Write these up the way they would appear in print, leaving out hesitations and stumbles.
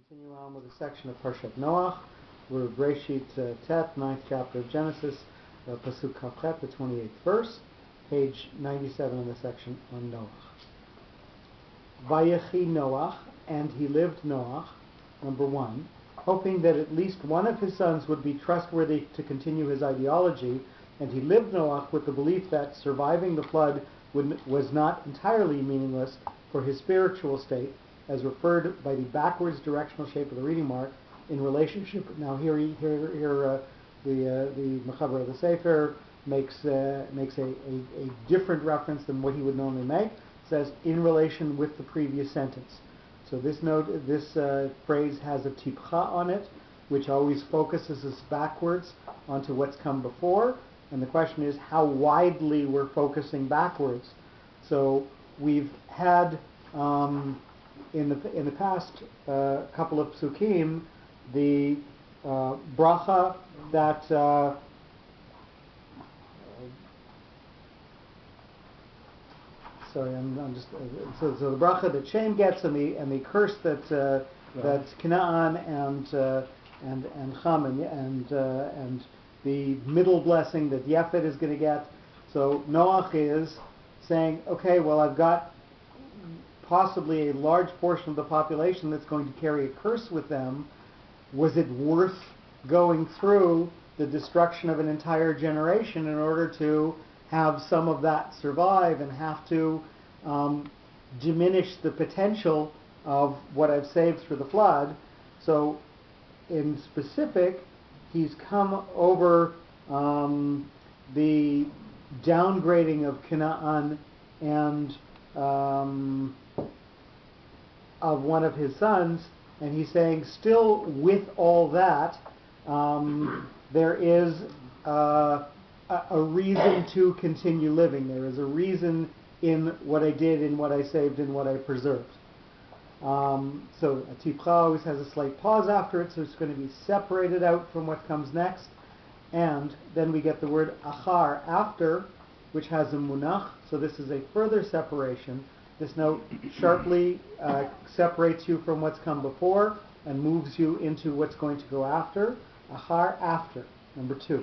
continue on with a section of Parshat Noach. We're Breshit Tet, 9th chapter of Genesis, Pasuk Kafchet, the 28th verse, page 97 in the section on Noach. Vayechi Noach, and he lived Noach, number 1, hoping that at least one of his sons would be trustworthy to continue his ideology, and he lived Noach with the belief that surviving the flood was not entirely meaningless for his spiritual state, as referred by the backwards directional shape of the reading mark in relationship. Now here the Mechaber of the Sefer makes a different reference than what he would normally make. It says in relation with the previous sentence. So this phrase has a tipcha on it, which always focuses us backwards onto what's come before. And the question is how widely we're focusing backwards. So we've had in the past couple of psukim, the bracha that so the bracha that Shem gets and the curse that Canaan and Ham and the middle blessing that Yefet is going to get. So Noach is saying, okay, well, I've got possibly a large portion of the population that's going to carry a curse with them. Was it worth going through the destruction of an entire generation in order to have some of that survive and have to diminish the potential of what I've saved through the flood? So in specific, he's come over the downgrading of Canaan and of one of his sons, and he's saying still with all that there is a reason to continue living. There is a reason in what I did, in what I saved, in what I preserved. So a tipcha always has a slight pause after it, so it's going to be separated out from what comes next. And then we get the word achar, after, which has a munach. So this is a further separation. This note sharply separates you from what's come before and moves you into what's going to go after. Achar, after. Number 2.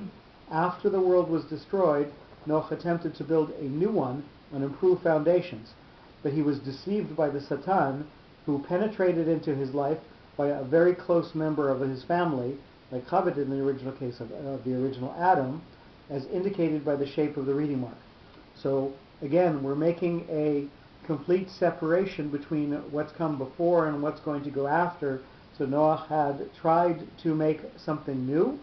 After the world was destroyed, Noach attempted to build a new one on improved foundations. But he was deceived by the Satan, who penetrated into his life by a very close member of his family, like Chava did in the original case of the original Adam, as indicated by the shape of the reading mark. So again, we're making a complete separation between what's come before and what's going to go after. So Noach had tried to make something new.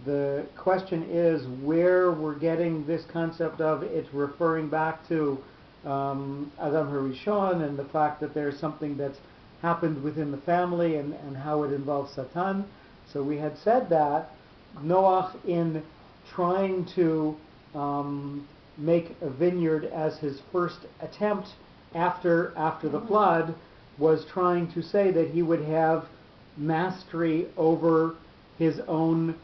The question is where we're getting this concept of it referring back to Adam HaRishon and the fact that there's something that's happened within the family and how it involves Satan. So we had said that Noach, in trying to make a vineyard as his first attempt after the flood, was trying to say that he would have mastery over his own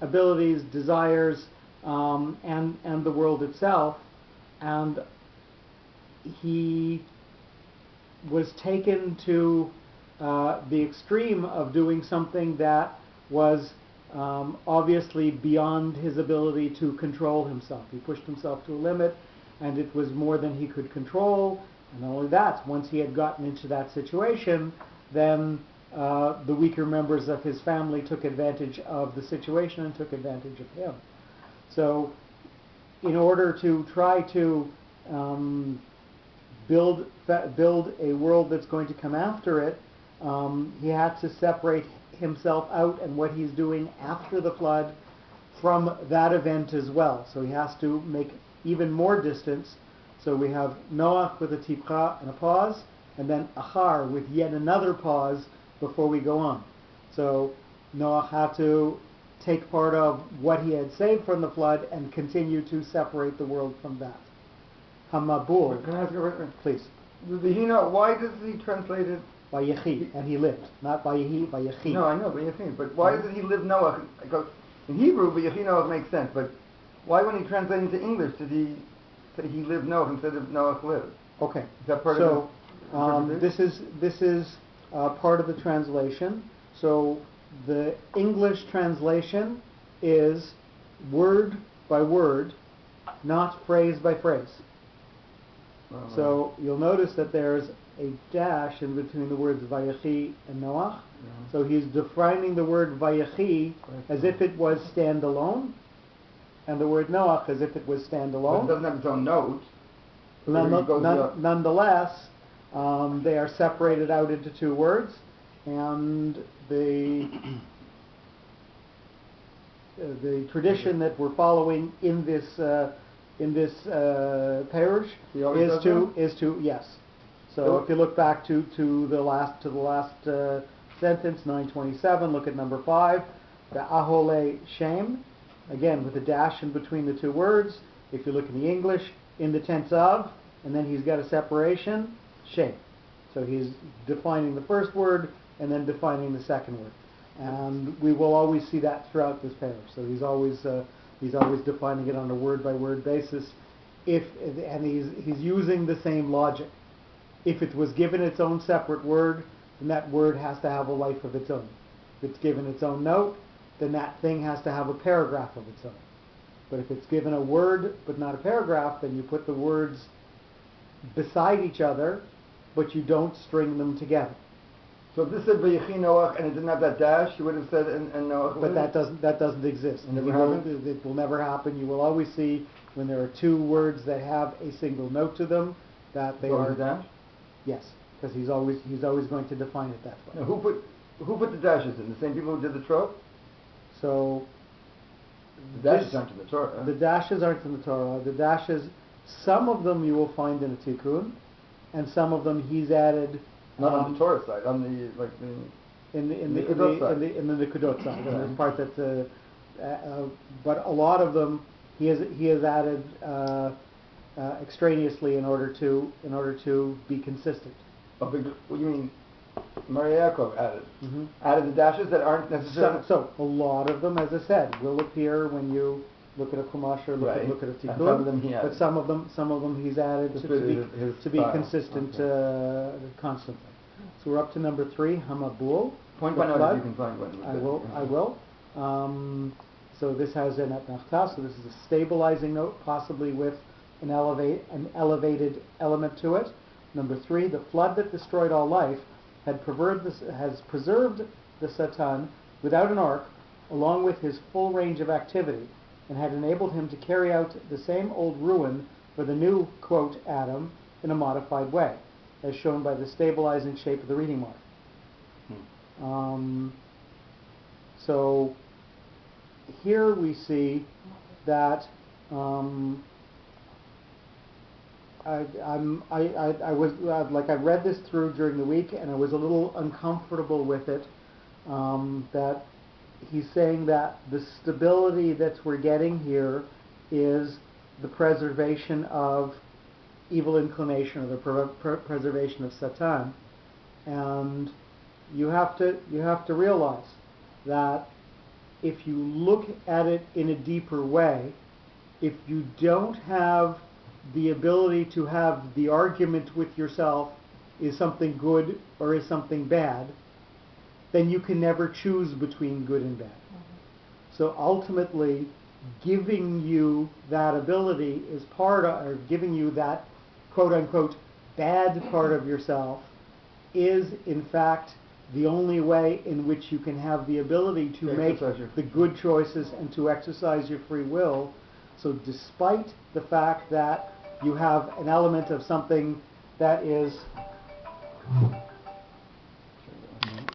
abilities, desires, and the world itself. And he was taken to the extreme of doing something that was obviously beyond his ability to control himself. He pushed himself to a limit, and it was more than he could control. And not only that, once he had gotten into that situation, then the weaker members of his family took advantage of the situation and took advantage of him. So in order to try to build a world that's going to come after it, he had to separate himself out and what he's doing after the flood from that event as well. So he has to make even more distance. So we have Noach with a tipcha and a pause, and then achar with yet another pause before we go on. So Noach had to take part of what he had saved from the flood and continue to separate the world from that. Hamabul. Can I ask you a question? Please. Why does he translate it? Vayechi, and he lived. Not Vayehi, Vayechi. No, I know, Vayechi. But why does he live Noach? Because in Hebrew, Vayechi Noach makes sense. But why, when he translated into English, did he say he lived Noach instead of Noach lived? Okay. Is that part of it? This is part of the translation. So the English translation is word by word, not phrase by phrase. So you'll notice that there's a dash in between the words Vayechi and Noach. So he's defining the word Vayechi as if it was standalone, and the word Noach as if it was standalone. But it doesn't have its own note. Nonetheless, they are separated out into two words, and the tradition that we're following in this parish is to yes. So if you look back to the last sentence, 927, look at number 5, the ahole shem, again with a dash in between the two words. If you look in the English, in the tense of, and then he's got a separation, shem. So he's defining the first word and then defining the second word, and we will always see that throughout this parish. So he's always defining it on a word by word basis. And he's using the same logic. If it was given its own separate word, then that word has to have a life of its own. If it's given its own note, then that thing has to have a paragraph of its own. But if it's given a word but not a paragraph, then you put the words beside each other, but you don't string them together. So if this said Vayechi Noach and it didn't have that dash, you would have said and Noach. But that doesn't exist. It will never happen. You will always see when there are two words that have a single note to them that they are dash. Yes, because he's always going to define it that way. Now, who put the dashes in? The same people who did the trope? So the dashes aren't in the Torah. The dashes aren't in the Torah. The dashes, some of them you will find in a tikkun, and some of them he's added. Not on the Torah side, on the in the Nikudot side. And there's part that, but a lot of them he has added extraneously in order to be consistent. What do you mean? Mareh Yaakov added the dashes that aren't necessarily. So a lot of them, as I said, will appear when you look at a chumash or look at a tikkun. Some of them he added. But some of them he's added to be consistent constantly. So we're up to number 3, Hamabul. Point by note if you can find one. I will. So this has an etnachta, so this is a stabilizing note, possibly with an elevated element to it. Number 3, the flood that destroyed all life has preserved the Satan without an ark, along with his full range of activity, and had enabled him to carry out the same old ruin for the new, quote, Adam in a modified way, as shown by the stabilizing shape of the reading mark. So here we see that I read this through during the week, and I was a little uncomfortable with it. That he's saying that the stability that we're getting here is the preservation of evil inclination, or the preservation of Satan, and you have to realize that if you look at it in a deeper way, if you don't have the ability to have the argument with yourself, is something good or is something bad, then you can never choose between good and bad. So ultimately, giving you that ability is part of, or giving you that quote-unquote bad part of yourself is in fact the only way in which you can have the ability to make the good choices and to exercise your free will. So despite the fact that you have an element of something that is